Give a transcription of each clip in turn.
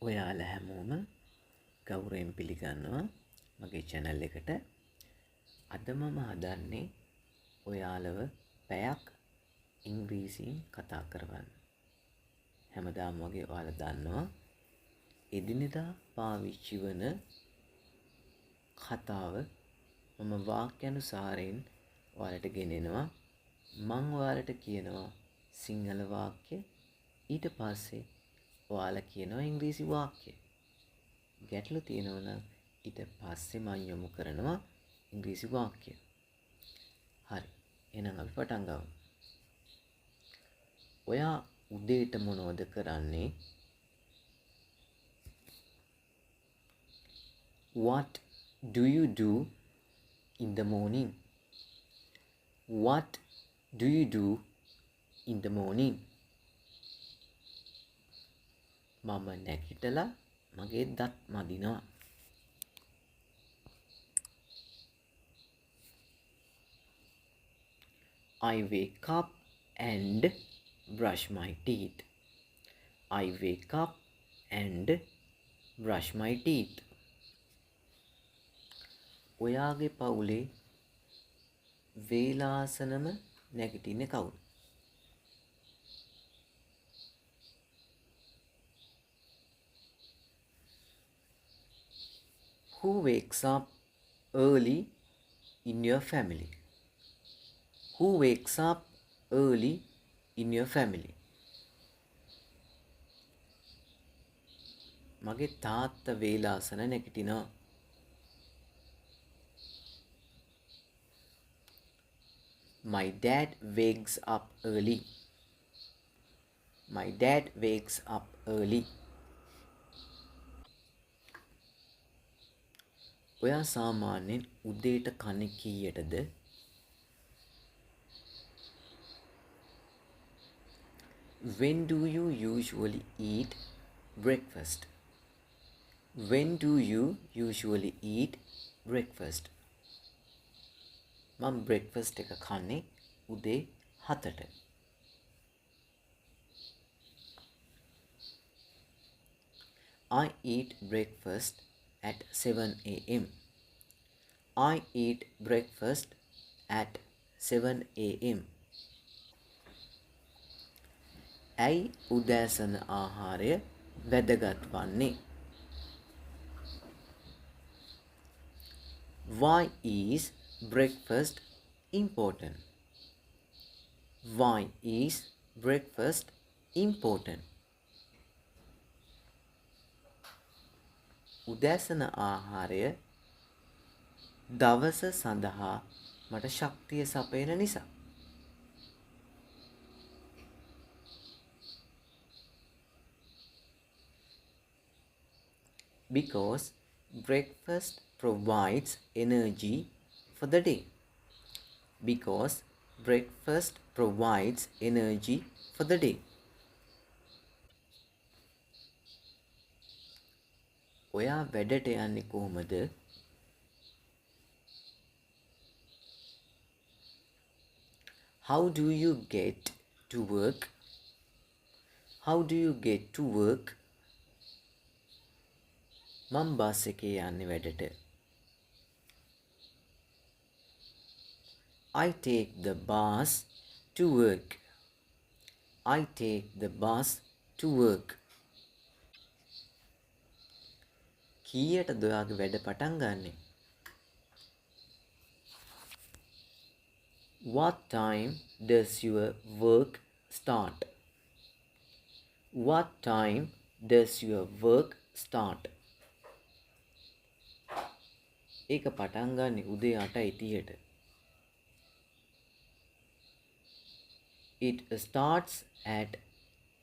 ඔයාලා හැමෝම ගෞරවයෙන් පිළිගන්නවා මගේ channel එකට. අද මම හදන්නේ ඔයාලව පැයක් ඉංග්‍රීසියෙන් කතා කරවන්න. හැමදාම වගේ ඔයාලා දන්නවා එදිනෙදා පාවිච්චි වන කතාව මම වාක්‍යානුසාරයෙන් ඔයාලට ගෙනෙනවා. මම ඔයාලට කියනවා සිංහල වාක්‍ය, ඊට පස්සේ ඔයාලා කියනවා ඉංග්‍රීසි වාක්‍ය. ගැටලු තියෙනවා නම් ඊට පස්සේ මම යොමු කරනවා ඉංග්‍රීසි වාක්‍ය. හරි. එහෙනම් අපි පටන් ගමු. ඔයා උදේට මොනවද කරන්නේ? What do you do in the morning? What do you do in the morning? මම නැගිටලා මගේ දත් මදිනවා. I wake up and brush my teeth. I wake up and brush my teeth. ඔයාගේ පවුලේ වේලාසනම නැගිටින්නේ කවුද? Who wakes up early in your family? Who wakes up early in your family? මගේ තාත්තා වේලාසන නැගිටිනවා. My dad wakes up early. My dad wakes up early. ඔයා සාමාන්‍යයෙන් උදේට කන්නේ කීයටද? When do you usually eat breakfast? When do you usually eat breakfast? මම breakfast එක කන්නේ උදේ 7ට. I eat breakfast at 7 a.m. I eat breakfast at 7 a.m. ඇයි උදෑසන ආහාරය වැදගත් වන්නේ? Why is breakfast important? Why is breakfast important? උදෑසන ආහාරය දවස සඳහා මට ශක්තිය සපයන නිසා. Because breakfast provides energy for the day. Because breakfast provides energy for the day. ඔයා වැඩට යන්නේ කොහොමද? How do you get to work? How do you get to work? මම බස් එකේ යන්නේ වැඩට. I take the bus to work. I take the bus to work. කීයටද ඔයාගේ වැඩ පටන් ගන්නෙ? What time does your work start? What time does your work start? ඒක පටන් ගන්නේ උදේ 8:30ට. It starts at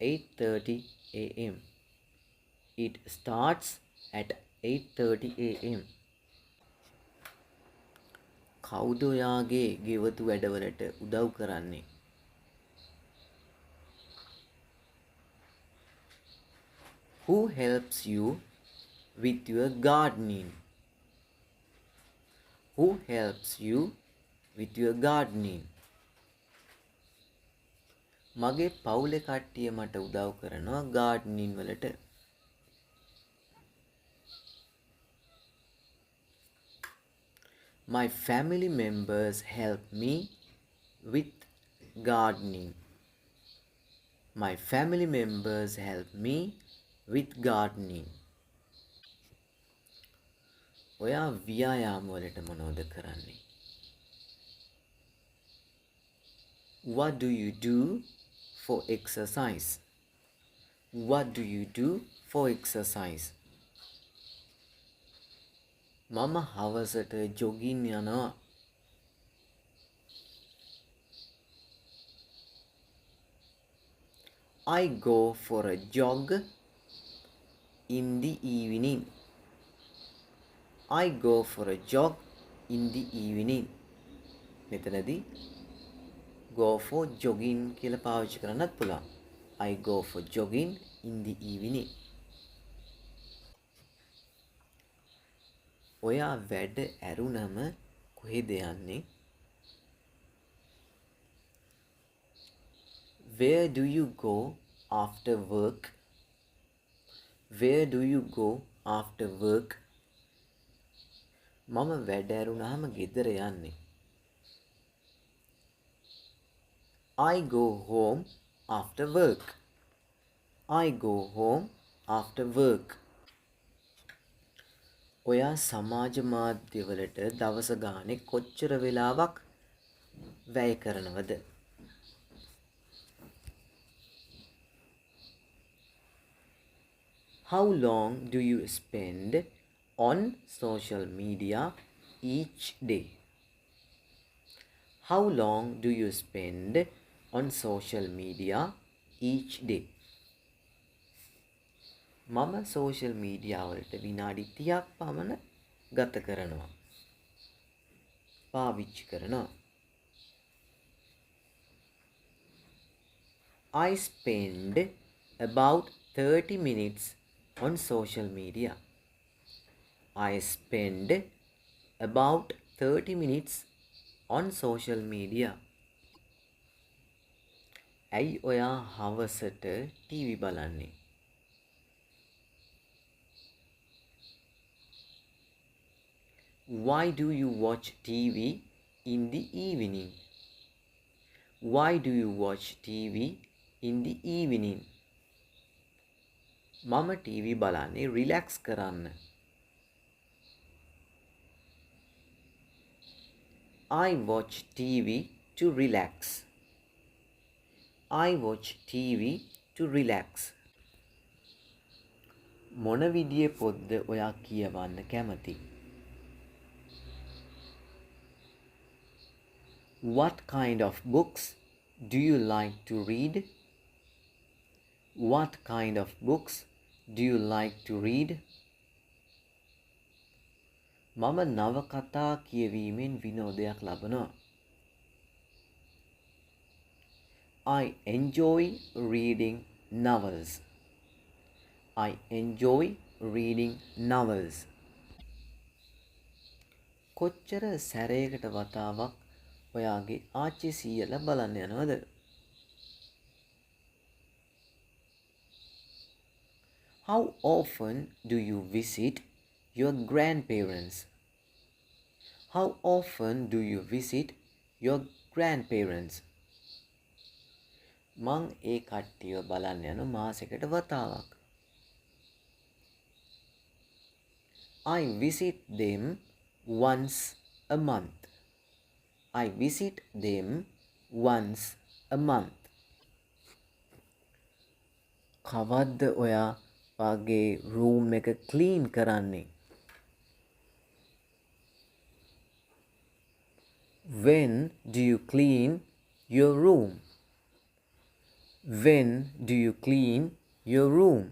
8:30 a.m. It starts at 8:30 a.m. කවුද ඔයාගේ ගෙවතු වැඩවලට උදව් කරන්නේ? Who helps you with your gardening? Who helps you with your gardening? මගේ පවුලේ කට්ටිය මට උදව් කරනවා gardening වලට. My family members help me with gardening. My family members help me with gardening. ඔයා ව්‍යායාම වලට මොනවද කරන්නේ? What do you do for exercise? What do you do for exercise? මම හවසට ජොගින් යනවා. I go for a jog in the evening. I go for a jog in the evening. මෙතනදී go for jogging කියලා පාවිච්චි කරන්නත් පුළුවන්. I go for jogging in the evening. ඔයා වැඩ ඇරුණම කොහෙද යන්නේ? Where do you go after work? Where do you go after work? මම වැඩ ඇරුණාම ගෙදර යන්නේ. I go home after work. I go home after work. ඔයා සමාජ මාධ්‍යවලට දවස ගානේ කොච්චර වෙලාවක් වැය කරනවද? How long do you spend on social media each day? How long do you spend on social media each day? මම social media වලට විනාඩි 30ක් පමණ ගත කරනවා. පාවිච්චි කරනවා. I spend about 30 minutes on social media. I spend about 30 minutes on social media. ඇයි ඔයා හවසට TV බලන්නේ? Why do you watch TV in the evening? Why do you watch TV in the evening? මම TV බලන්නේ relax කරන්න. I watch TV to relax. I watch TV to relax. මොන විදියේ පොත්ද ඔයා කියවන්න කැමති? What kind of books do you like to read? What kind of books do you like to read? මම නවකතා කියවීමෙන් විනෝදයක් ලබනවා. I enjoy reading novels. I enjoy reading novels. කොච්චර සැරයකට වතාවක් ඔයාගේ ආච්චි සීයලා බලන්න යනවද? How often do you visit your grandparents? How often do you visit your grandparents? මං ඒ කට්ටියව බලන්න යන මාසෙකට වතාවක්. I visit them once a month. I visit them once a month. කවද්ද ඔයා වගේ රූම් එක ක්ලීන් කරන්නේ? When do you clean your room? When do you clean your room?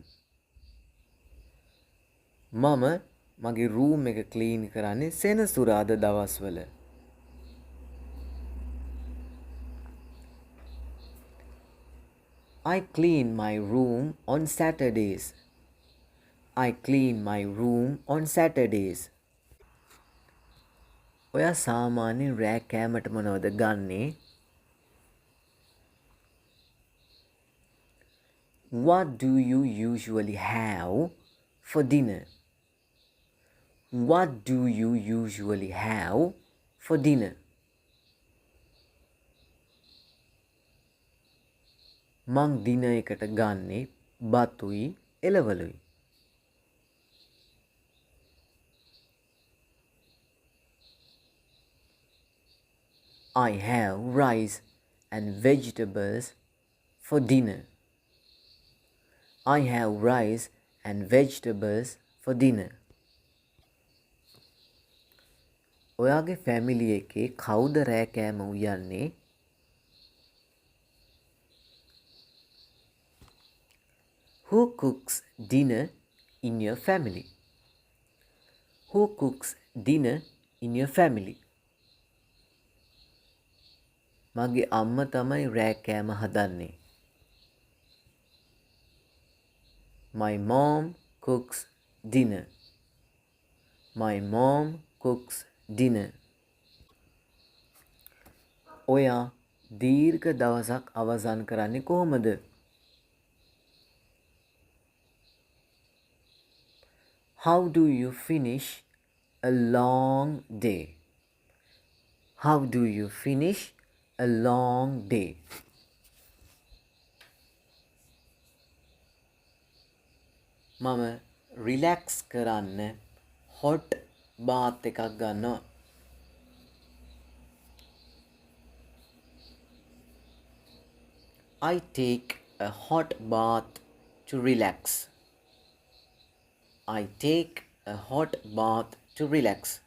මම මගේ රූම් එක ක්ලීන් කරන්නේ සෙනසුරාදා දවස්වල. I clean my room on Saturdays. I clean my room on Saturdays. ඔයා සාමාන්‍යයෙන් රෑ කෑමට මොනවද ගන්නේ? What do you usually have for dinner? What do you usually have for dinner. මං දින එකට ගන්නේ බතුයි එළවලුයි. I have rice and vegetables for dinner. I have rice and vegetables for dinner. ඔයාගේ ෆැමිලි එකේ කවුද රෑ කෑම උයන්නේ? Who cooks dinner in your family? Who cooks dinner in your family? මගේ අම්ම තමයි රෑ කෑම හදන්නේ. My mom cooks dinner. My mom cooks dinner. ඔයා දීර්ඝ දවසක් අවසන් කරන්නේ කොහොමද? How do you finish a long day? How do you finish a long day? මම රිලැක්ස් කරන්න hot bath එකක් ගන්නවා. I take a hot bath to relax. I take a hot bath to relax.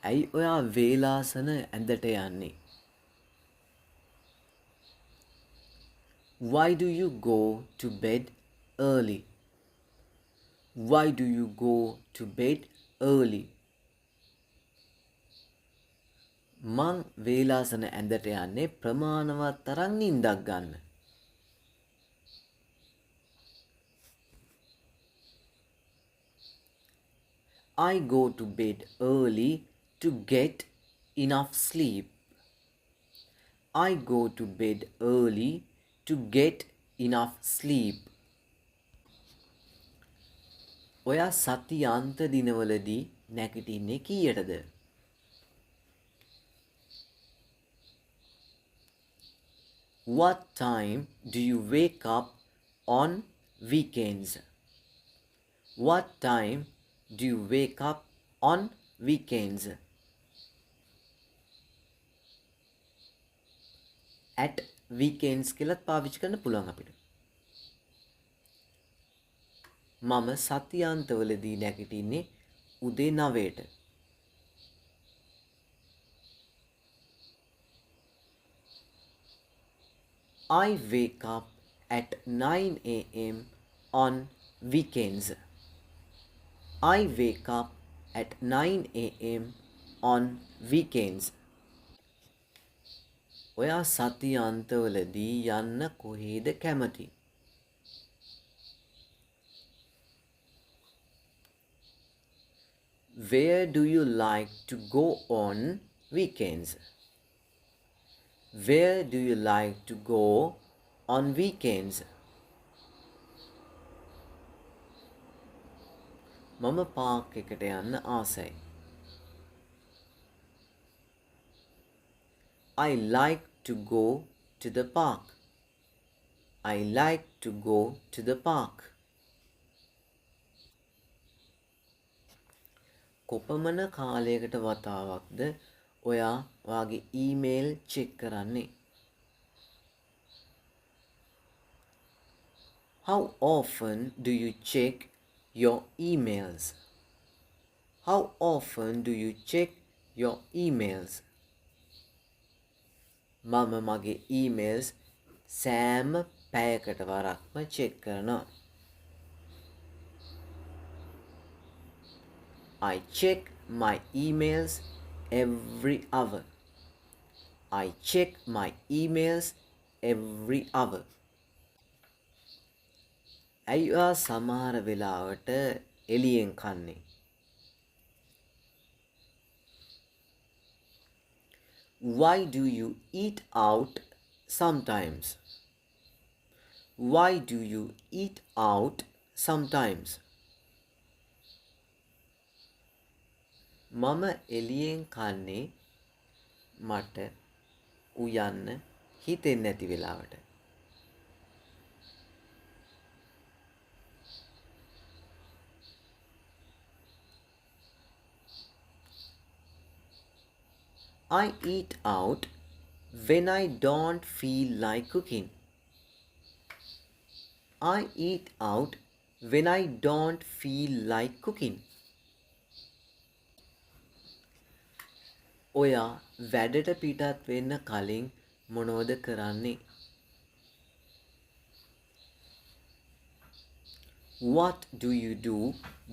ඇයි ඔයා වේලාසන ඇඳට යන්නේ? Why do you go to bed early? Why do you go to bed early? මං වේලාසන ඇඳට යන්නේ ප්‍රමාණවත් තරම් නිින්දක් ගන්න. I go to bed early to get enough sleep. I go to bed early to get enough sleep. ඔයා සතියාන්ත දිනවලදී නැගිටින්නේ කීයටද? What time do you wake up on weekends? What time do you wake up on weekends? At weekends කියලත් පාවිච්චි කරන්න පුළුවන් අපිට. මම සතියාන්තවලදී නැගිටින්නේ උදේ 9ට. I wake up at 9 a.m. on weekends. I wake up at 9 a.m. on weekends. ඔයා සතියාන්තවලදී යන්න කොහේද කැමති? Where do you like to go on weekends? Where do you like to go on weekends? මම පාක් එකට යන්න ආසයි. I like to go to the park. I like to go to the park. කොපමණ කාලයකට වතාවක්ද ඔයා ඔයාගේ email check කරන්නේ? How often do you check your emails? How often do you check your emails? මම මගේ emails සෑම පැයකට වරක්ම check කරනවා. I check my emails every hour. I check my emails every hour. ඇයි ඔයා සමහර වෙලාවට එළියෙන් කන්නේ? Why do you eat out sometimes? Why do you eat out sometimes? මම එළියෙන් කන්නේ මට උයන්න හිතෙන්නේ නැති වෙලාවට. I eat out when I don't feel like cooking. I eat out when I don't feel like cooking. ඔයා වැඩට පිටත් වෙන්න කලින් මොනවද කරන්නේ? What do you do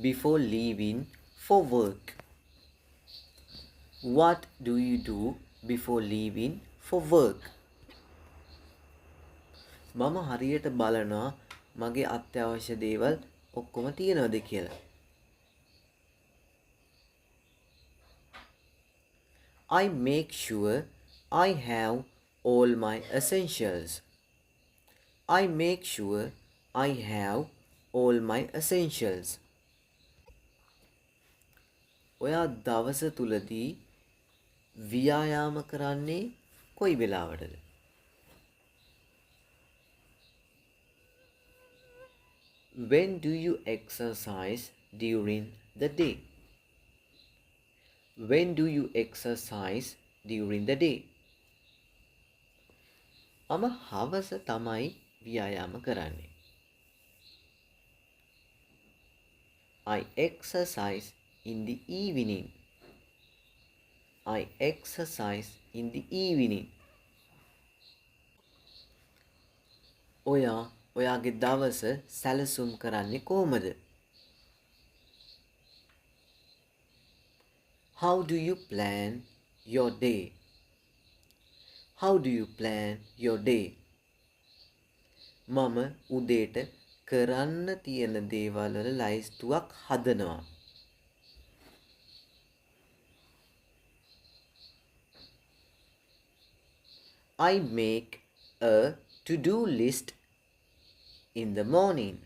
before leaving for work? What do you do before leaving for work? මම හරියට බලනවා මගේ අත්‍යවශ්‍ය දේවල් ඔක්කොම තියෙනවද කියලා. I make sure I have all my essentials. I make sure I have all my essentials. ඔයා දවස තුලදී ව්‍යායාම කරන්නේ කොයි වෙලාවටද? When do you exercise during the day? When do you exercise during the day? මම හවස තමයි ව්‍යායාම කරන්නේ. I exercise in the evening. I exercise in the evening. ඔයා ඔයාගේ දවස සැලසුම් කරන්නේ කොහොමද? How do you plan your day? How do you plan your day? මම උදේට කරන්න තියෙන දේවල් වල ලයිස්තුවක් හදනවා. I make a to-do list in the morning.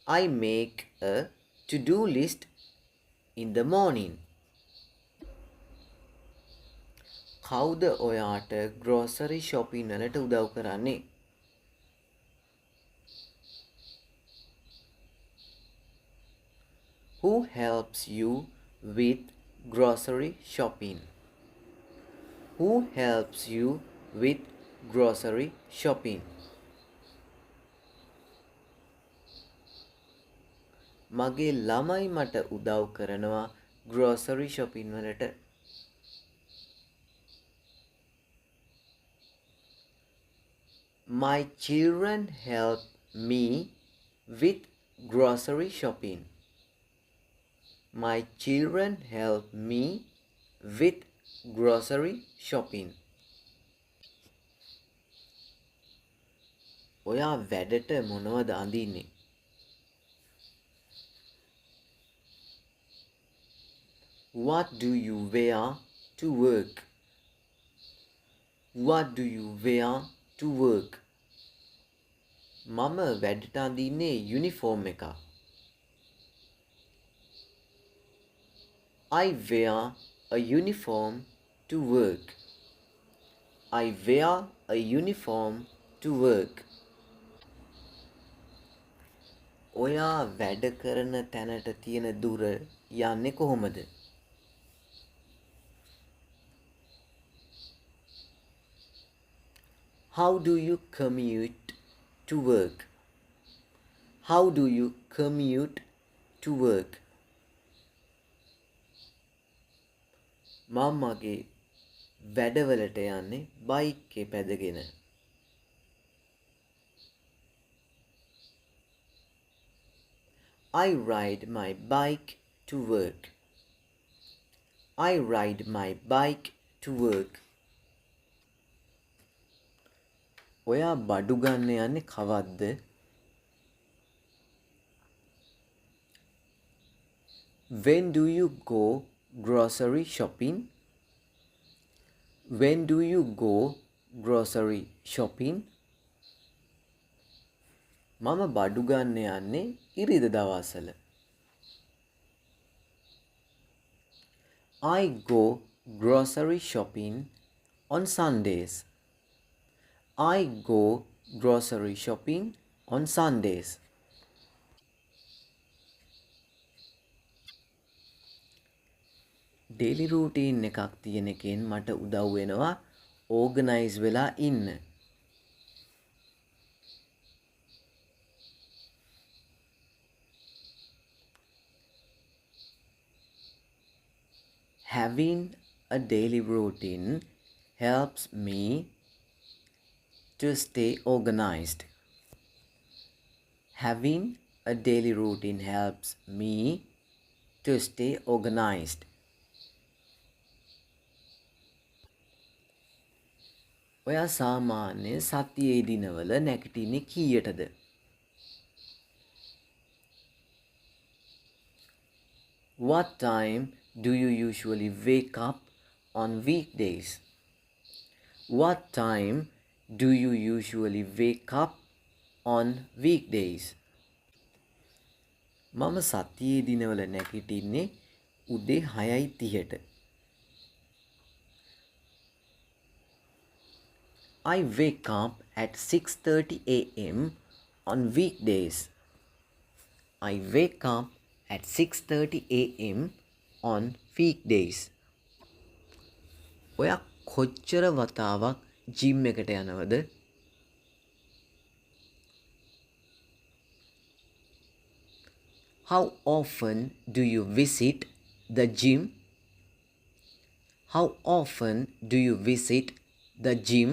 I make a to-do list in the morning. කවුද ඔයාට grocery shopping වලට උදව් කරන්නේ? Who helps you with grocery shopping? Who helps you with grocery shopping? මගේ ළමයි මට උදව් කරනවා grocery shopping වලට. My children help me with grocery shopping. My children help me with grocery shopping. ඔයා වැඩට මොනවද අඳින්නේ? What do you wear to work? What do you wear to work? මම වැඩට අඳින්නේ යුනිෆෝම් එකක්. I wear a uniform to work. I wear a uniform to work. ඔයා වැඩ කරන තැනට තියෙන දුර යන්නේ කොහොමද? How do you commute to work? How do you commute to work? මම මගේ වැඩවලට යන්නේ බයික් එක පැදගෙන. I ride my bike to work. I ride my bike to work. ඔයා බඩු ගන්න යන්නේ කවද්ද? When do you go grocery shopping? When do you go grocery shopping? මම බඩු ගන්න යන්නේ ඉරිද දවස්වල. I go grocery shopping on Sundays. I go grocery shopping on Sundays. Daily routine එකක් තියෙන එකෙන් මට උදව් වෙනවා ඕගනයිස් වෙලා ඉන්න. Having a daily routine helps me to stay organized. Having a daily routine helps me to stay organized. ඔයා සාමාන්‍ය සතියේ දිනවල නැගිටින්නේ කීයටද? What time do you usually wake up on weekdays? What time do you usually wake up on weekdays? මම සතියේ දිනවල නැගිටින්නේ උදේ 6:30ට. I wake up at 6:30 a.m. on weekdays. I wake up at 6:30 a.m. on weekdays. ඔයා කොච්චර වතාවක් gym එකට යනවද? How often do you visit the gym? How often do you visit the gym?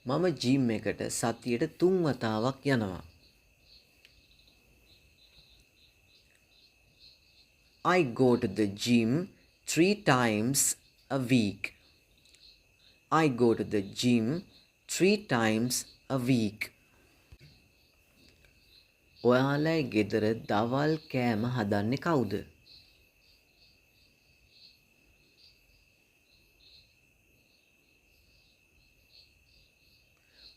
මම ජිම් එකට සතියට 3 වතාවක් යනවා. I go to the gym 3 times a week. I go to the gym 3 times a week. ඔයාලගේ ගෙදර දවල් කෑම හදන්නේ කවුද?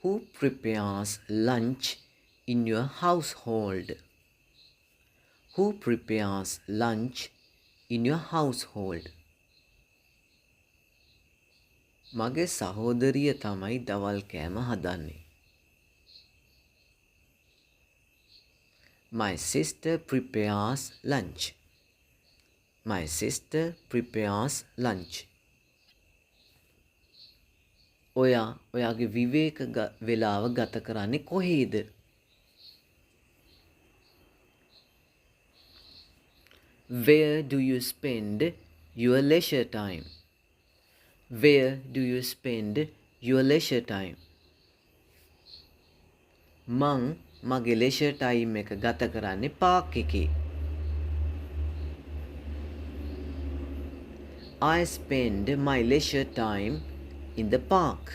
Who prepares lunch in your household? Who prepares lunch in your household? මගේ සහෝදරිය තමයි දවල් කෑම හදන්නේ. My sister prepares lunch. My sister prepares lunch. ඔයාගේ විවේක වේලාව ගත කරන්නේ කොහේද? Where do you spend your leisure time? Where do you spend your leisure time? මං මගේ leisure time එක ගත කරන්නේ පාක් එකේ. I spend my leisure time in the park.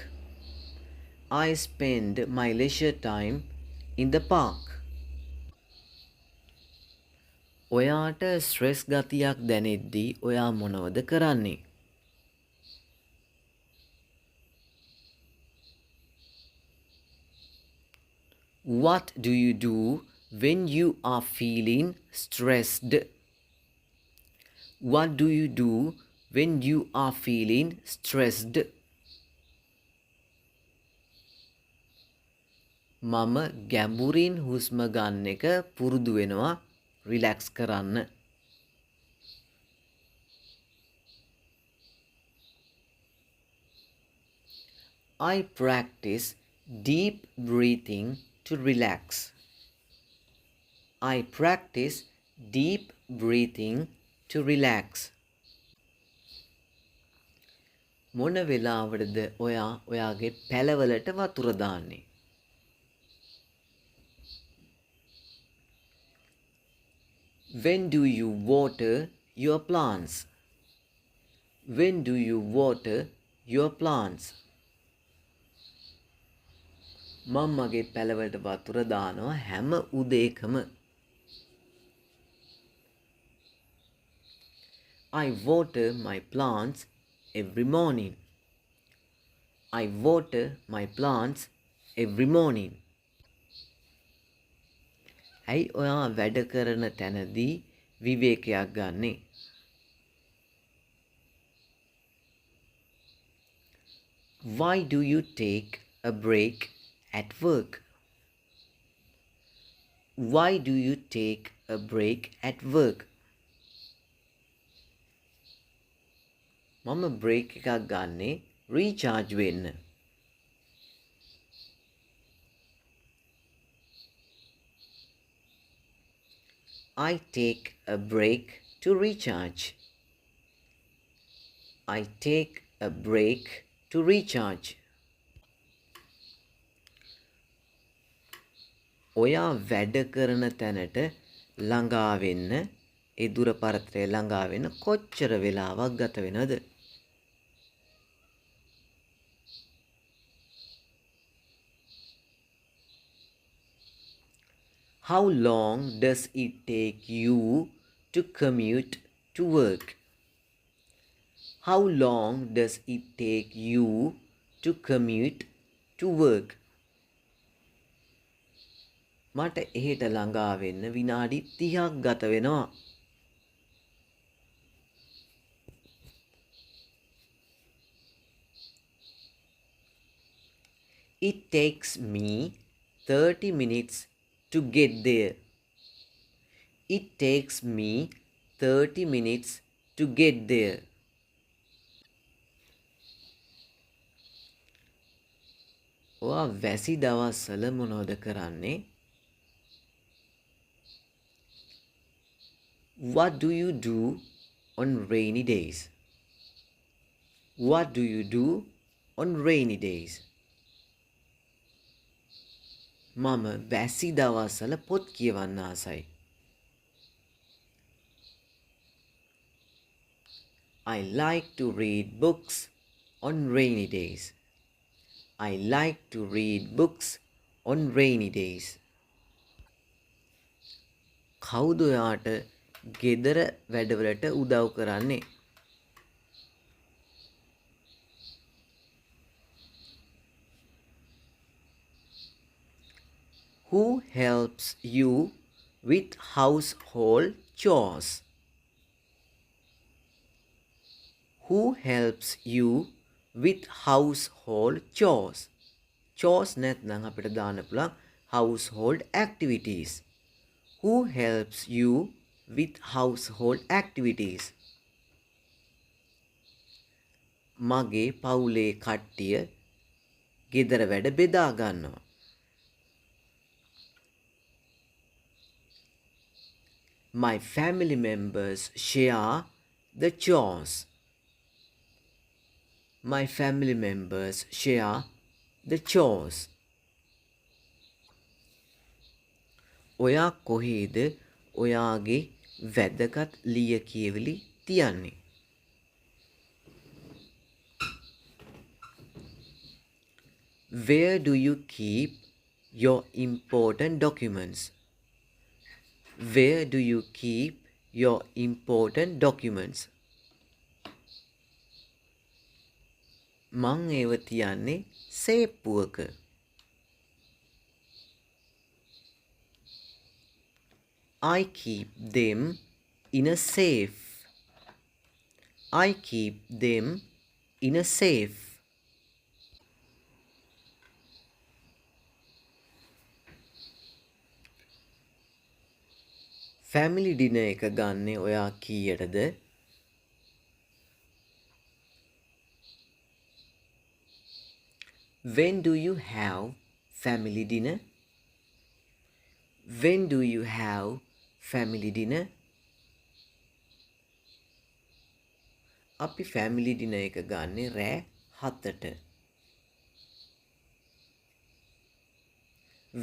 I spend my leisure time in the park. ඔයාට stress ගතියක් දැනෙද්දී ඔයා මොනවද කරන්නේ? What do you do when you are feeling stressed? What do you do when you are feeling stressed? මම ගැඹුරින් හුස්ම ගන්න එක පුරුදු වෙනවා රිලැක්ස් කරන්න. I practice deep breathing to relax. I practice deep breathing to relax. මොන වෙලාවටද ඔයාගේ පැලවලට වතුර දාන්නේ? When do you water your plants? When do you water your plants? මම මගේ පැලවලට වතුර දානවා හැම උදේකම. I water my plants every morning. I water my plants every morning. ඇයි ඔයා වැඩ කරන තැනදී විවේකයක් ගන්නෙ? Why do you take a break at work? Why do you take a break at work? මම බ්‍රේක් එකක් ගන්නේ රීචාර්ජ් වෙන්න. I take a break to recharge. I take a break to recharge. ඔයා වැඩ කරන තැනට ළඟා වෙන්න ඒ දුර පරතරය ළඟා වෙන්න කොච්චර වෙලාවක් ගත වෙනවද? How long does it take you to commute to work? How long does it take you to commute to work? මට එහෙට ළඟා වෙන්න විනාඩි 30ක් ගත වෙනවා. It takes me 30 minutes to get there. It takes me 30 minutes to get there. ඔයා වැසි දවස්වල මොනවද කරන්නේ? What do you do on rainy days? What do you do on rainy days? මම වැසි දවස්වල පොත් කියවන්න ආසයි. I like to read books on rainy days. I like to read books on rainy days. කවුද ඔයාට ගෙදර වැඩවලට උදව් කරන්නේ? Who helps you with household chores? Who helps you with household chores? Chores නැත්නම් අපිට දාන්න පුළුවන් household activities. Who helps you with household activities? මගේ පවුලේ කට්ටිය ගෙදර වැඩ බෙදා ගන්නවා. My family members share the chores. My family members share the chores. ඔයා කොහේද ඔයාගේ වැදගත් ලියකියවිලි තියන්නේ? Where do you keep your important documents? Where do you keep your important documents? මං ඒව තියන්නේ සේප්පුවක. I keep them in a safe. I keep them in a safe. Family dinner එක ගන්නේ ඔයා කීයටද? When do you have family dinner? When do you have family dinner? අපි family dinner එක ගන්නේ රෑ 7ට.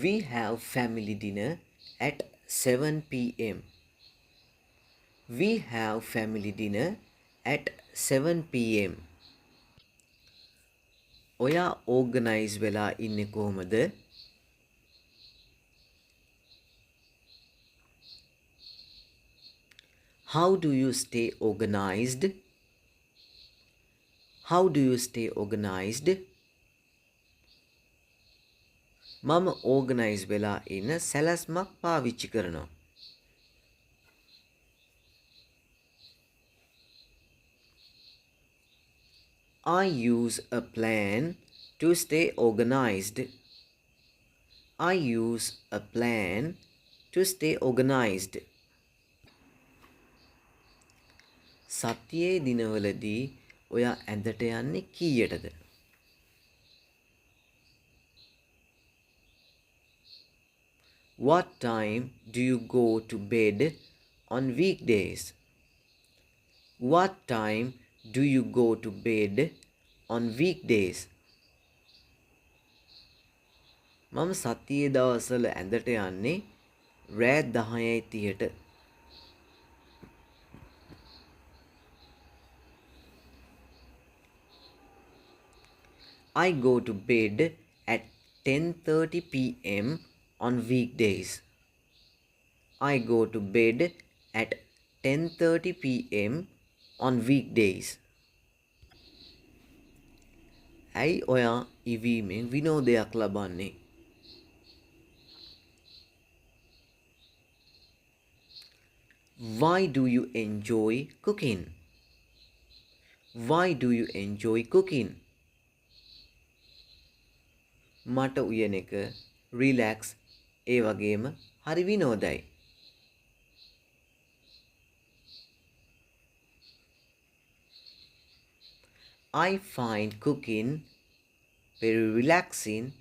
We have family dinner at 7 p.m. We have family dinner at 7 p.m. ඔයා organize වෙලා ඉන්නේ කොහමද? How do you stay organized? How do you stay organized? මම organize වෙලා ඉන්න සැලැස්මක් පාවිච්චි කරනවා. I use a plan to stay organized. I use a plan to stay organized. සතියේ දිනවලදී ඔයා ඇඳට යන්නේ කීයටද? What time do you go to bed on weekdays? What time do you go to bed on weekdays? මම සතියේ දවස්වල ඇඳට යන්නේ රෑ 10:30ට. I go to bed at 10:30 p.m. on weekdays. I go to bed at 10:30 p.m. on weekdays. ඇයි ඔයා ඉවීමෙන් විනෝදයක් ලබන්නේ? Why do you enjoy cooking? Why do you enjoy cooking? මට උයන එක රිලැක්ස් ඒ වගේම හරි විනෝදයි. I find cooking very relaxing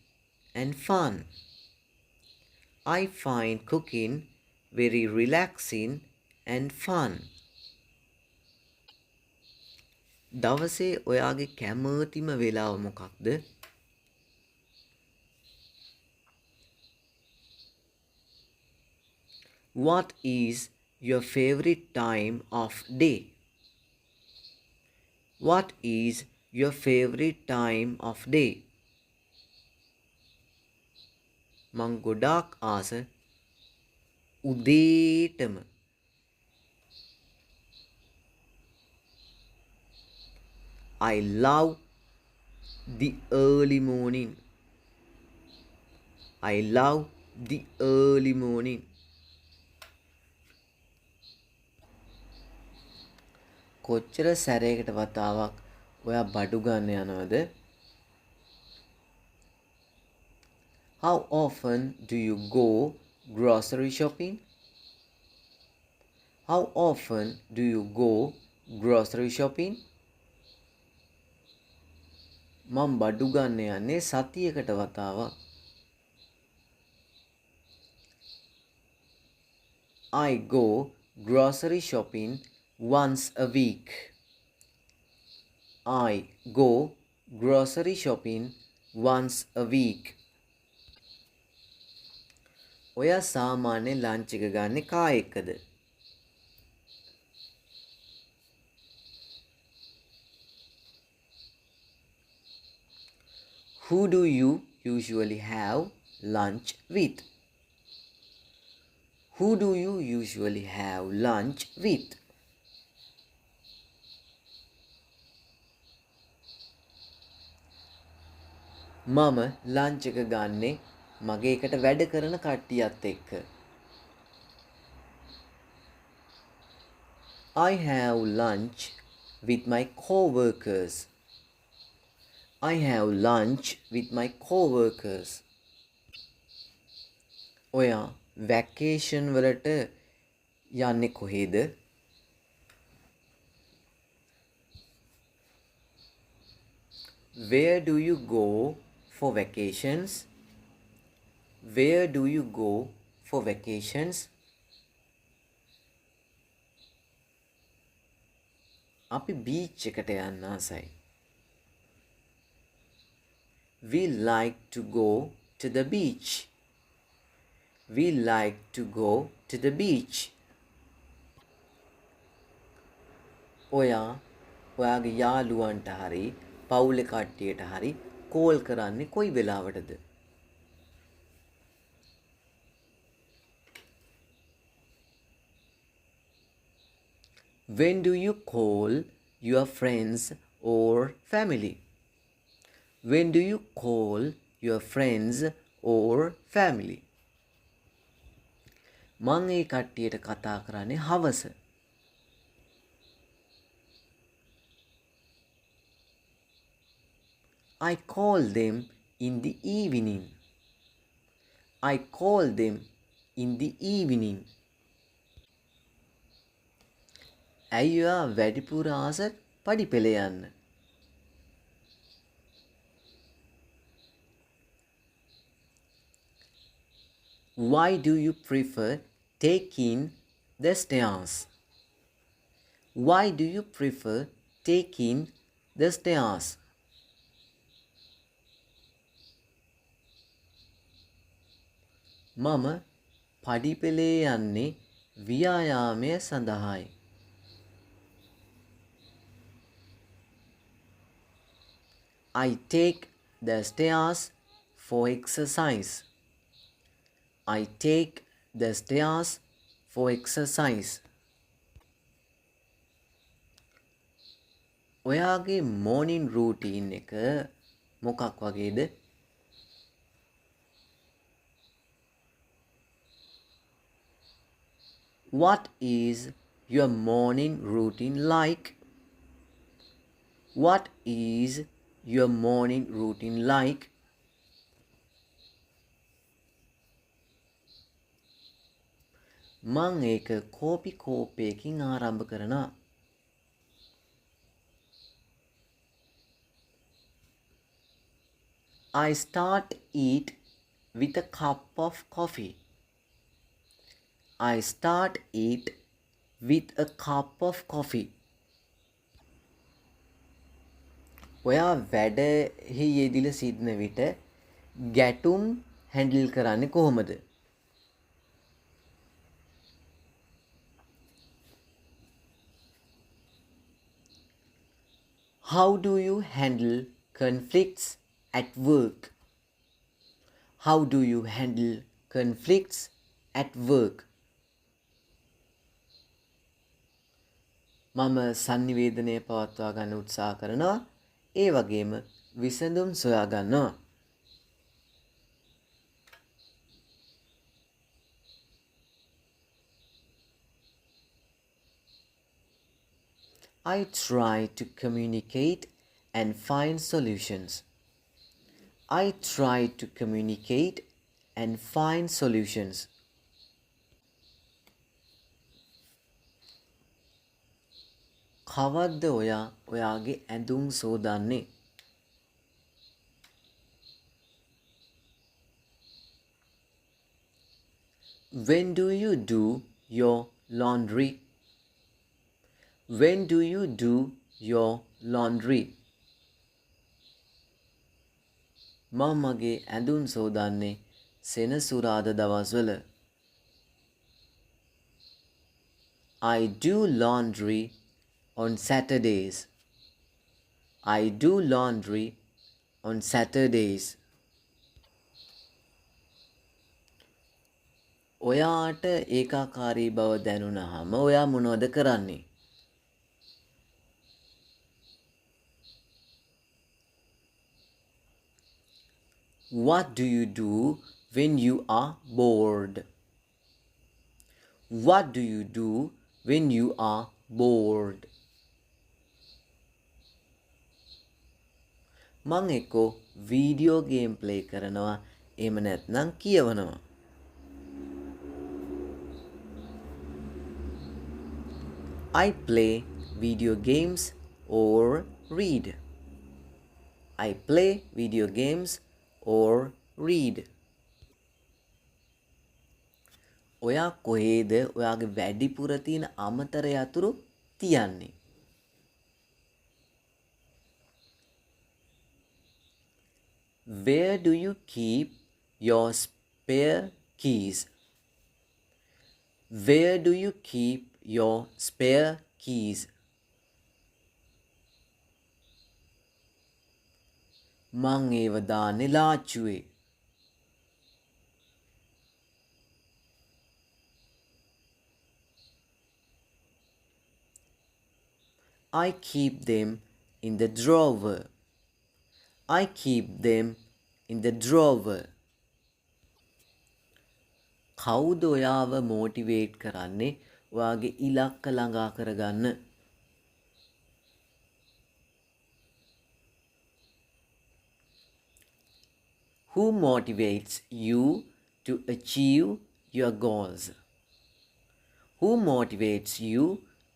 and fun. I find cooking very relaxing and fun. දවසේ ඔයාගේ කැමතිම වෙලාව මොකක්ද? What is your favorite time of day? What is your favorite time of day? මං ගොඩාක් ආස උදේටම. I love the early morning. I love the early morning. කොච්චර සැරයකට වතාවක් ඔයා බඩු ගන්න යනවද? How often do you go grocery shopping? How often do you go grocery shopping? මම බඩු ගන්න යන්නේ සතියකට වතාවක්. I go grocery shopping once a week. I go grocery shopping once a week. ඔයා සාමාන්‍ය ලන්ච් එක ගන්නේ කා එක්කද? Who do you usually have lunch with? Who do you usually have lunch with? මම ලන්ච් එක ගන්නේ මගේ එකට වැඩ කරන කට්ටියත් එක්ක. I have lunch with my co-workers. I have lunch with my co-workers. ඔයා වැකේෂන් වලට යන්නේ කොහෙද? Where do you go for vacations? Where do you go for vacations? අපි බීච් එකට යන්න ආසයි. We like to go to the beach. We like to go to the beach. ඔයා ඔයාගේ යාළුවන්ට හරි පවුලේ කට්ටියට හරි කෝල් කරන්නේ කොයි වෙලාවටද? When do you call your friends or family? When do you call your friends or family? මං ඒ කට්ටියට කතා කරන්නේ හවස. I call them in the evening. I call them in the evening. ඇයි ඔයා වැඩිපුර ආස පඩි පෙළ යන්න? Why do you prefer taking the stairs? Why do you prefer taking the stairs? මම පඩි පෙළේ යන්නේ ව්‍යායාමය සඳහායි. I take the stairs for exercise. I take the stairs for exercise. ඔයාගේ morning routine එක මොකක් වගේද? What is your morning routine like? What is your morning routine like? මං ඒක කෝපි කෝපයකින් ආරම්භ කරනවා. I start eat with a cup of coffee. I start eat with a cup of coffee. ඔයා වැඩෙහි යෙදිලා සිටින විට ගැටුම් හැන්ඩල් කරන්නේ කොහොමද? How do you handle conflicts at work? How do you handle conflicts at work? මම sannivedanaya පවත්වා ගන්න උත්සාහ කරනවා. ඒ වගේම විසඳුම් සොයා ගන්නවා. I try to communicate and find solutions. I try to communicate and find solutions. කවද්ද ඔයා ඔයාගේ ඇඳුම් සෝදන්නේ? When do you do your laundry? When do you do your laundry? මම මගේ ඇඳුම් සෝදන්නේ සෙනසුරාදා දවස්වල. I do laundry on Saturdays. I do laundry on Saturdays. ඔයාට ඒකාකාරී බව දැනුණාම ඔයා මොනවද කරන්නේ? What do you do when you are bored? What do you do when you are bored? මං එක්කෝ වීඩියෝ ගේම් ප්ලේ කරනවා එහෙම නැත්නම් කියවනවා. I play video games or read. I play video games or read. ඔයා කොහේද ඔයාගේ වැඩිපුර තියෙන අමතර යතුරු තියන්නේ? Where do you keep your spare keys? Where do you keep your spare keys? මං ඒව දාන්නේ ලාච්චුවේ. I keep them in the drawer. I keep them in the drawer. කවුද ඔයාව මොටිවේට් කරන්නේ ඔයාගේ ඉලක්ක ළඟා කරගන්න? Who motivates you to achieve your goals? Who motivates you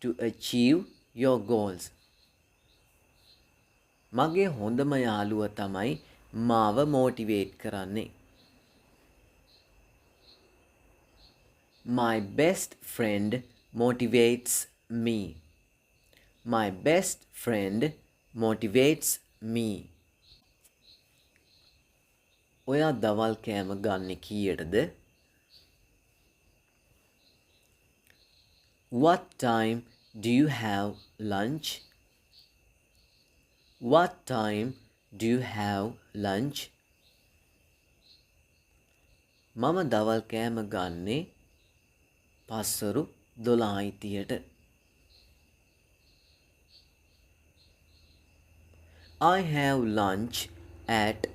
to achieve your goals? මගේ හොඳම යාළුව තමයි මාව motivate කරන්නේ. My best friend motivates me. My best friend motivates me. ඔයා දවල් කෑම ගන්නේ කීයටද? What time do you have lunch? What time do you have lunch? මම දවල් කෑම ගන්නේ පස්සරු 12:30ට. I have lunch at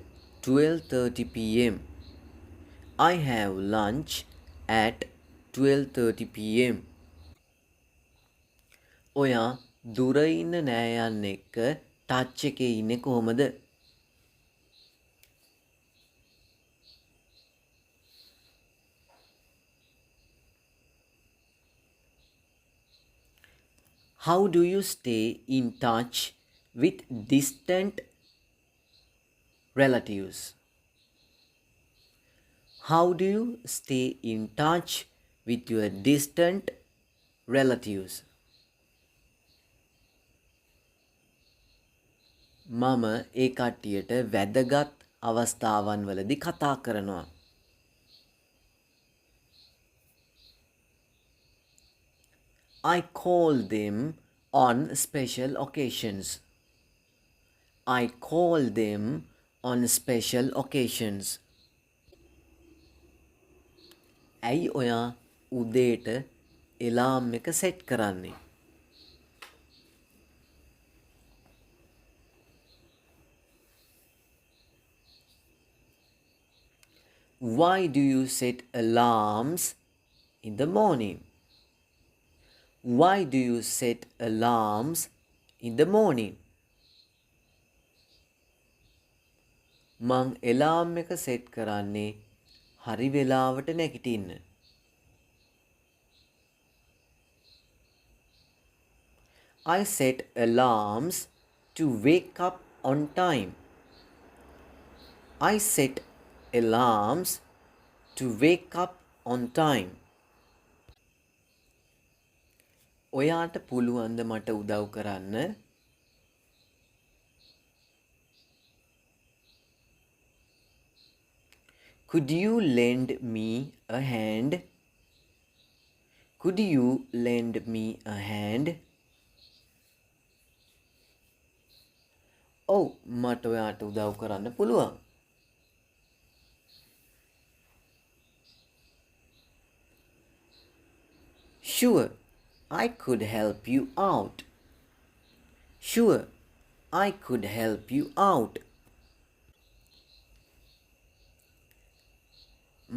12:30 p.m. I have lunch at 12:30 p.m. ඔයා දුර ඉන්න නෑයන් එක්ක ටච් එකේ ඉන්නේ කොහමද? How do you stay in touch with distant relatives? How do you stay in touch with your distant relatives? මම ඒ කට්ටියට වැදගත් අවස්ථාවන් වලදී කතා කරනවා. I call them on special occasions. I call them on special occasions. ඇයි ඔයා උදේට එලාම් එක සෙට් කරන්නේ? Why do you set alarms in the morning? Why do you set alarms in the morning? මං එලාම් එක set කරන්නේ හරි වෙලාවට නැගිටින්න. I set alarms to wake up on time. I set alarms to wake up on time. ඔයාට පුළුවන්ද මට උදව් කරන්න? Could you lend me a hand? Could you lend me a hand? ඔව් මට ඔයාට උදව් කරන්න පුළුවන්. Sure, I could help you out. Sure, I could help you out.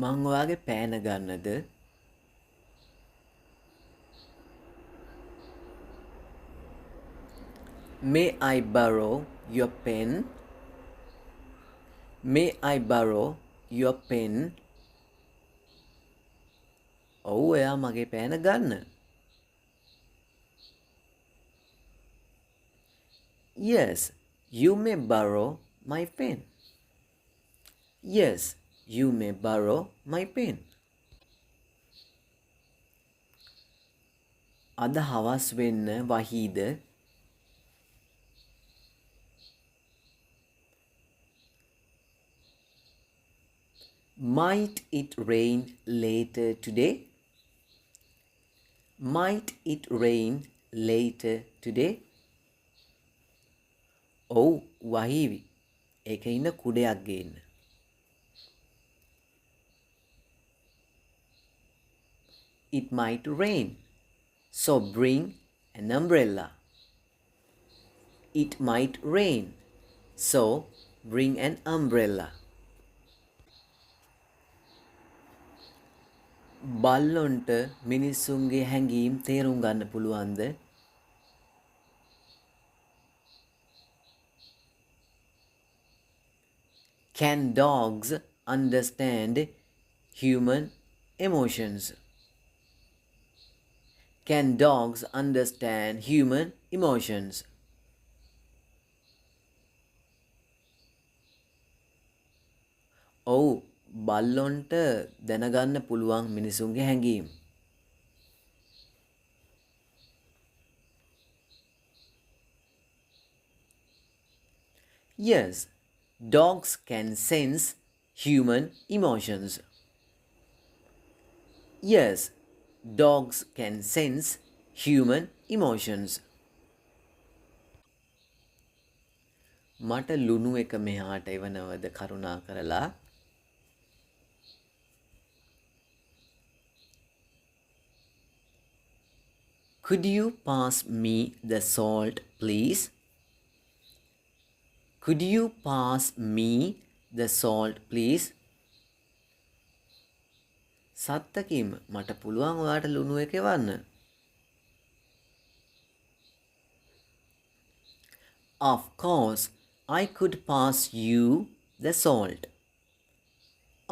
මං ඔයාගේ පෑන ගන්නද? May I borrow your pen? May I borrow your pen? ඔව් එයා මගේ පෑන ගන්න. Yes, you may borrow my pen. Yes, you may borrow my pen. අද හවස් වෙන්න වහීද? Might it rain later today? Might it rain later today? ඔව් වහීවි. ඒක ඉන්න කුඩයක් ගේන්න. It might rain, so bring an umbrella. It might rain, so bring an umbrella. බල්ලොන්ට මිනිස්සුන්ගේ හැඟීම් තේරුම් ගන්න පුළුවන්ද? Can dogs understand human emotions? Can dogs understand human emotions? ඔව් බල්ලොන්ට දැනගන්න පුළුවන් මිනිසුන්ගේ හැඟීම්. Yes, dogs can sense human emotions. Yes, dogs can sense human emotions. මට ලුණු එක මෙහාට එවනවද කරුණා කරලා? Could you pass me the salt, please? Could you pass me the salt, please? සත්තකින් මට පුළුවන් ඔයාට ලුණු එක එවන්න. Of course, I could pass you the salt.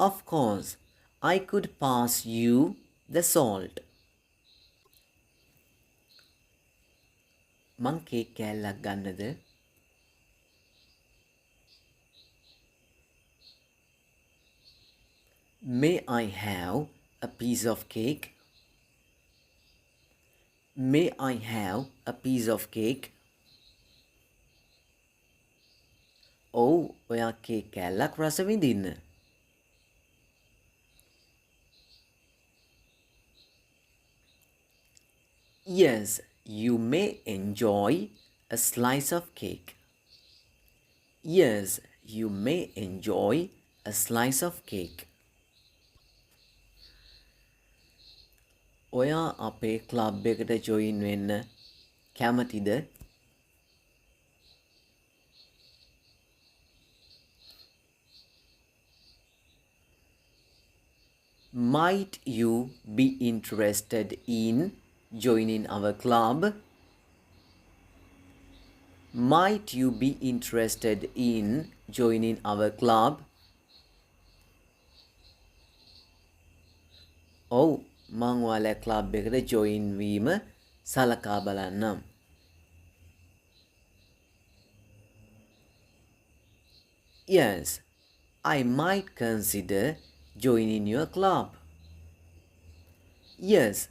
Of course, I could pass you the salt. මං කේක් කෑල්ලක් ගන්නද? May I have a piece of cake? May I have a piece of cake? ඔව් ඔයා cake කෑල්ලක් රස විඳින්න. Yes, you may enjoy a slice of cake. Yes, you may enjoy a slice of cake. ඔයා අපේ club එකට join වෙන්න කැමතිද? Might you be interested in joining our club? Might you be interested in joining our club? ඔව් මං ඔයාලා club එකට join වීම සලකා බලන්නම්. Yes, I might consider joining your club. Yes,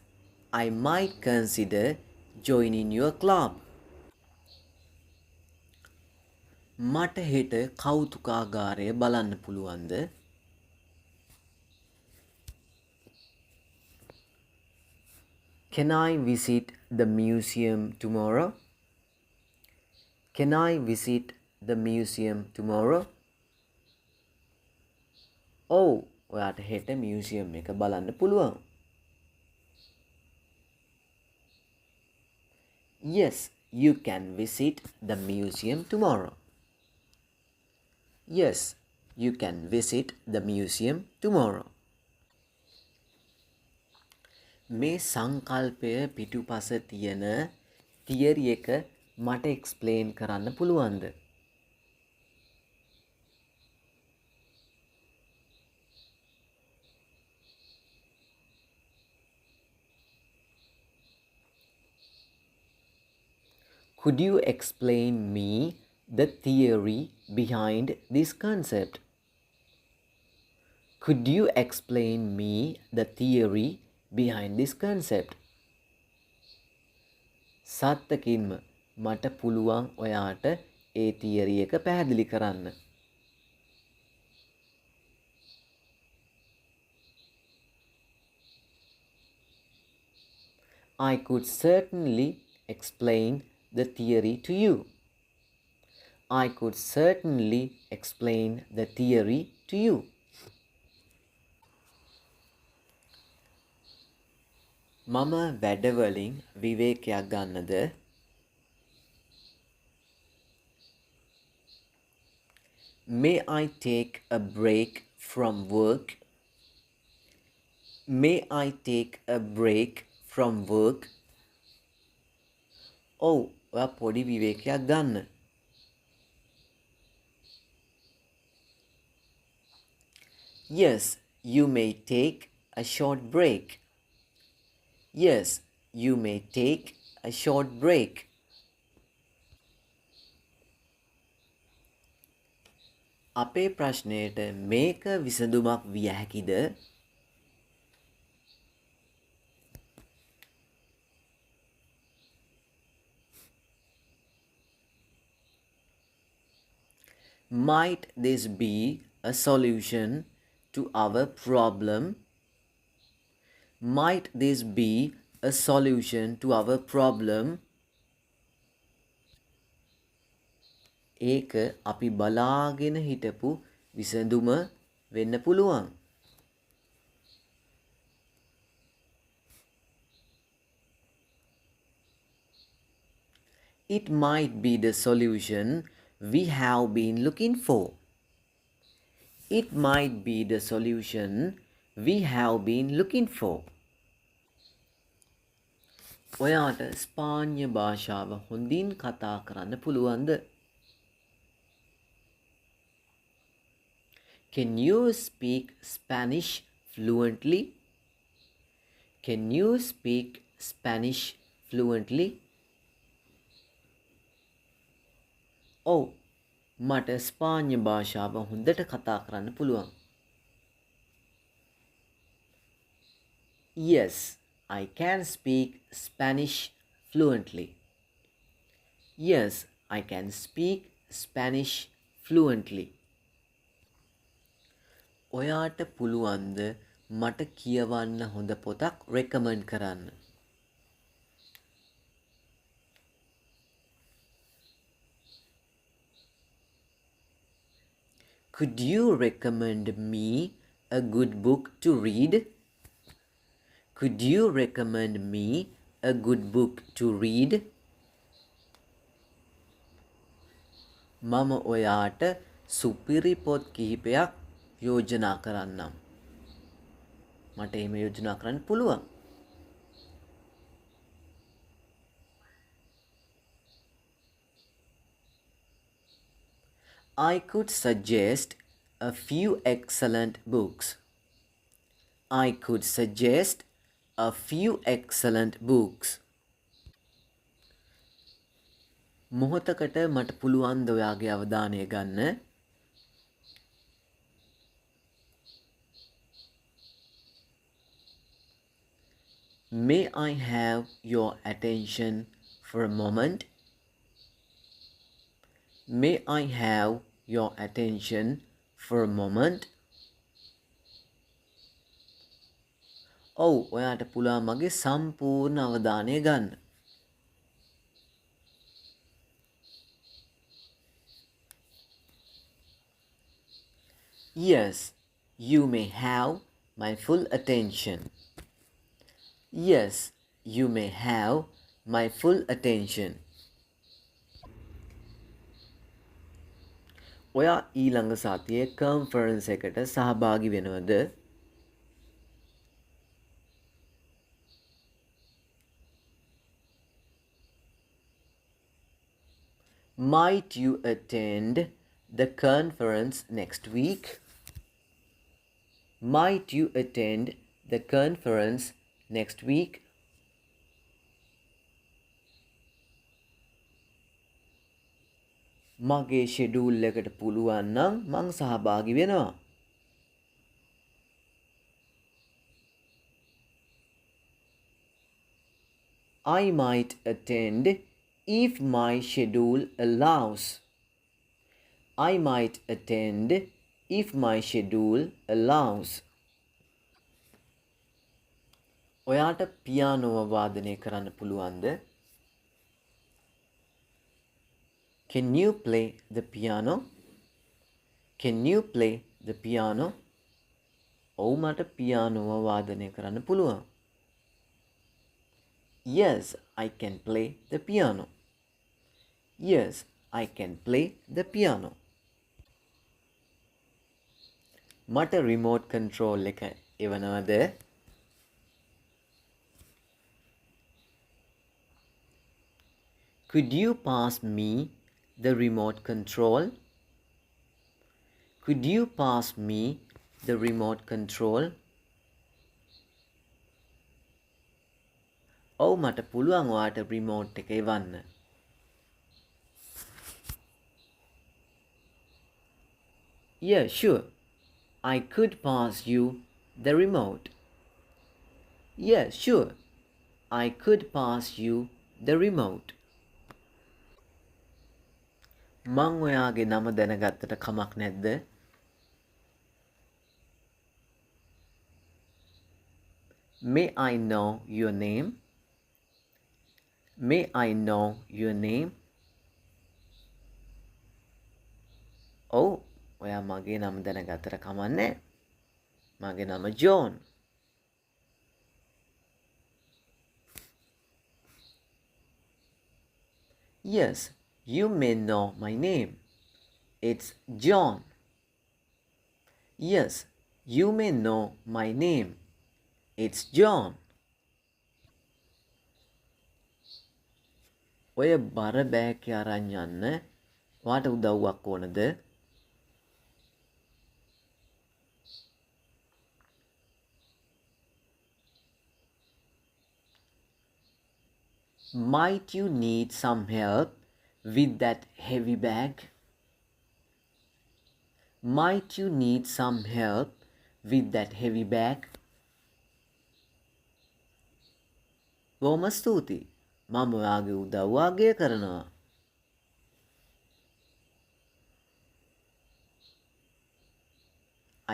I might consider joining your club. මට හෙට කෞතුකාගාරය බලන්න පුළුවන්ද? Can I visit the museum tomorrow? Can I visit the museum tomorrow? ඔව් ඔයාට හෙට මියුසියම් එක බලන්න පුළුවන්. Yes, you can visit the museum tomorrow. Yes, you can visit the museum tomorrow. මේ සංකල්පය පිටුපස තියෙන තියරි එක මට එක්ස්ප්ලේන් කරන්න පුළුවන්ද? Could you explain me the theory behind this concept? Could you explain me the theory behind this concept? සත්තකින්ම මට පුළුවන් ඔයාට ඒ තියරි එක පැහැදිලි කරන්න. I could certainly explain the theory to you. I could certainly explain the theory to you. මම වැඩවලින් විවේකයක් ගන්නද? May I take a break from work? May I take a break from work? ඔව් ඔයා පොඩි විවේකයක් ගන්න. Yes, you may take a short break. Yes, you may take a short break. අපේ ප්‍රශ්නයට මේක විසඳුමක් විය හැකිද? Might this be a solution to our problem? Might this be a solution to our problem? ඒක අපි බලාගෙන හිටපු විසඳුම වෙන්න පුළුවන්. It might be the solution we have been looking for. It might be the solution we have been looking for. ඔයාට ස්පාඤ්ඤ භාෂාව හොඳින් කතා කරන්න පුළුවන්ද? Can you speak Spanish fluently? Can you speak Spanish fluently? ඔව් මට ස්පාඤ්ඤ භාෂාව හොඳට කතා කරන්න පුළුවන්. Yes, I can speak Spanish fluently. Yes, I can speak Spanish fluently. ඔයාට පුළුවන්ද මට කියවන්න හොඳ පොතක් recommend කරන්න? Could you recommend me a good book to read? Could you recommend me a good book to read? මම ඔයාට සුපිරි පොත් කිහිපයක් යෝජනා කරන්නම්. මට එහෙම යෝජනා කරන්න පුළුවන්. I could suggest a few excellent books. I could suggest a few excellent books. මොහොතකට මට පුළුවන් ද ඔයාගේ අවධානය ගන්න? May I have your attention for a moment? May I have your attention for a moment? ඔව් ඔයාට පුළුවන් මගේ සම්පූර්ණ අවධානය ගන්න. Yes, you may have my full attention. Yes, you may have my full attention. ඔයා ඊළඟ සතියේ කන්ෆරන්ස් එකට සහභාගී වෙනවද? Might you attend the conference next week? Might you attend the conference next week? මගේ ෂෙඩියුල් එකට පුළුවන් නම් මං සහභාගී වෙනවා. I might attend if my schedule allows. I might attend if my schedule allows. ඔයාට පියානෝව වාදනය කරන්න පුළුවන්ද? Can you play the piano? Can you play the piano? ඔව් මට පියානෝව වාදනය කරන්න පුළුවන්. Yes, I can play the piano. Yes, I can play the piano. මට remote control එක එවනවද? Could you pass me the remote control? Could you pass me the remote control? ඔව් මට පුළුවන් ඔයාට remote එක එවන්න. Yeah, sure. I could pass you the remote. Yeah, sure. I could pass you the remote. මං ඔයාගේ නම දැනගත්තට කමක් නැද්ද? May I know your name? May I know your name? ඔව් ඔයා මගේ නම දැනගත්තට කමන්නේ. මගේ නම John. Yes, you may know my name. It's John. Yes, you may know my name. It's John. ඔය බර බෑග් අරන් යන්න ඔයාට උදව්වක් ඕනද? Might you need some help with that heavy bag? Might you need some help with that heavy bag? බොහොම ස්තුතියි. මම ඔයාගේ උදව්ව අගය කරනවා.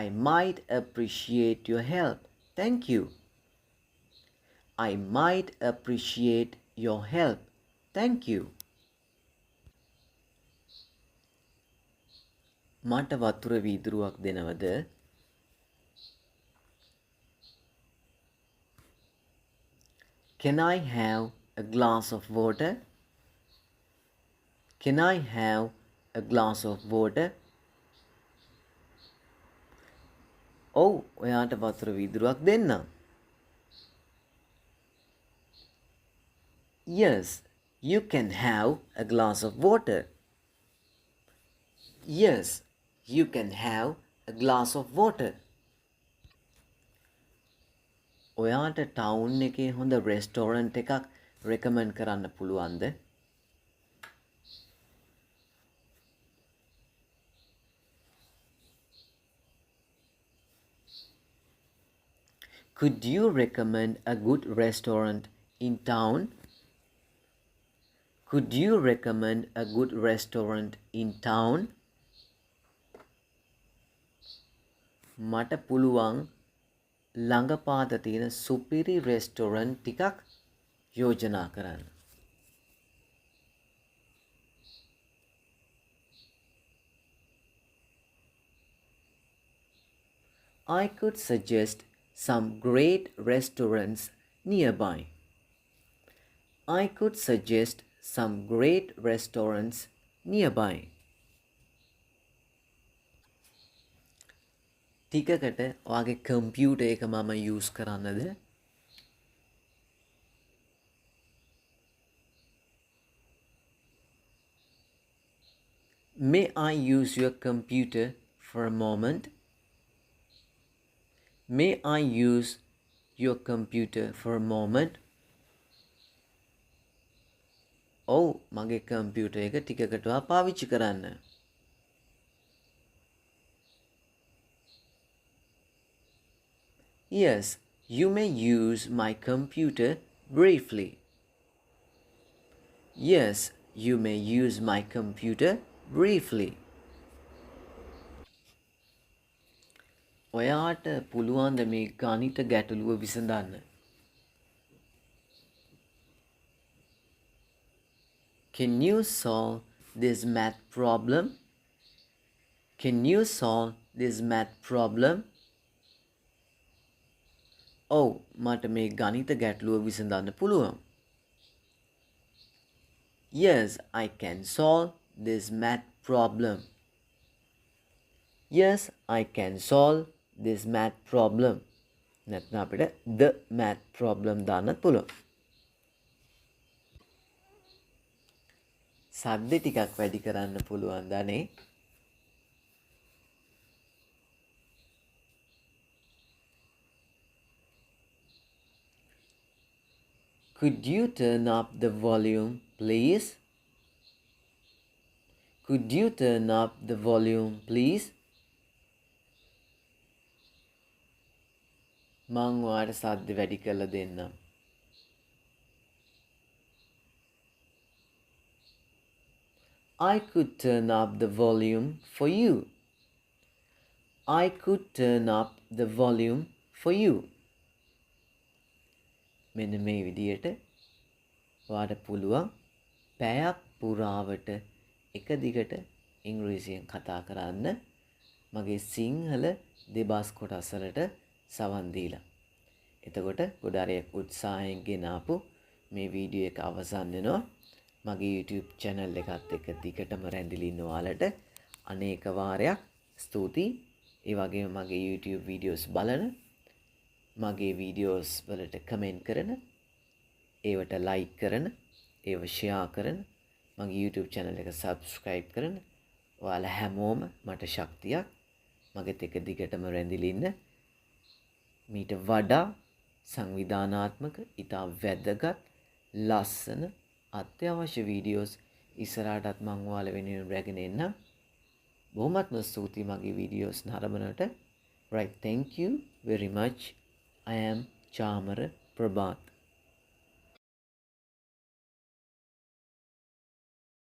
I might appreciate your help. Thank you. I might appreciate your help. Thank you. මට වතුර වීදුරුවක් දෙනවද? Can I have a glass of water? Can I have a glass of water? ඔව් ඔයාට වතුර වීදුරුවක් දෙන්නම්. Yes, you can have a glass of water. Yes, you can have a glass of water. ඔයාට town එකේ හොඳ restaurant එකක් recommend කරන්න පුළුවන්ද? Could you recommend a good restaurant in town? Could you recommend a good restaurant in town? මට පුළුවන් ළඟපාත තියෙන සුපිරි රෙස්ටෝරන්ට් ටිකක් යෝජනා කරන්න. I could suggest some great restaurants nearby. I could suggest some great restaurants nearby. ටිකකට ඔයාගේ computer එක මම යූස් කරන්නද? May I use your computer for a moment? May I use your computer for a moment? ඔව් මගේ computer එක ටිකකට ඔයා පාවිච්චි කරන්න. Yes, you may use my computer briefly. Yes, you may use my computer briefly. ඔයාට පුළුවන් ද මේ ගණිත ගැටලුව විසඳන්න? Can you solve this math problem? Can you solve this math problem? ඔව් මට මේ ගණිත ගැටලුව විසඳන්න පුළුවන්. Yes, I can solve this math problem. Yes, I can solve this math problem. නැත්නම් අපිට the math problem දාන්නත් පුළුවන්. සද්ද ටිකක් වැඩි කරන්න පුළුවන් දනේ. Could you turn up the volume, please? Could you turn up the volume, please? මං ඔයාට සද්ද වැඩි කරලා දෙන්නම්. I could turn up the volume for you. I could turn up the volume for you. මෙන්න මේ විදියට ඔයාට පුළුවන් පැයක් පුරාවට එක දිගට ඉංග්‍රීසියෙන් කතා කරන්න මගේ සිංහල දෙබස් කොටස් වලට සවන් දීලා. එතකොට ගොඩාරියක් උත්සාහයෙන් ගෙනාපු මේ වීඩියෝ එක අවසන් වෙනවා. මගේ YouTube channel එකත් එක්ක දිගටම රැඳිලා ඉන්න ඔයාලට අනේක වාරයක් ස්තුතියි. ඒ වගේම මගේ YouTube videos බලන, මගේ videos වලට comment කරන, ඒවට like කරන, ඒව share කරන, මගේ YouTube channel එක subscribe කරන ඔයාලා හැමෝම මට ශක්තියක්. මගෙත් එක්ක දිගටම රැඳිලා ඉන්න. මීට වඩා සංවිධානාත්මක, ඉතා වැදගත්, ලස්සන, අත්‍යවශ්‍ය වීඩියෝස් ඉස්සරහටත් මං ඔයාලා වෙනුවෙන් රැගෙන එන්න. බොහොමත්ම ස්තුතියි මගේ videos නරඹනට. Right, thank you very much. I am Chamara Prabhat.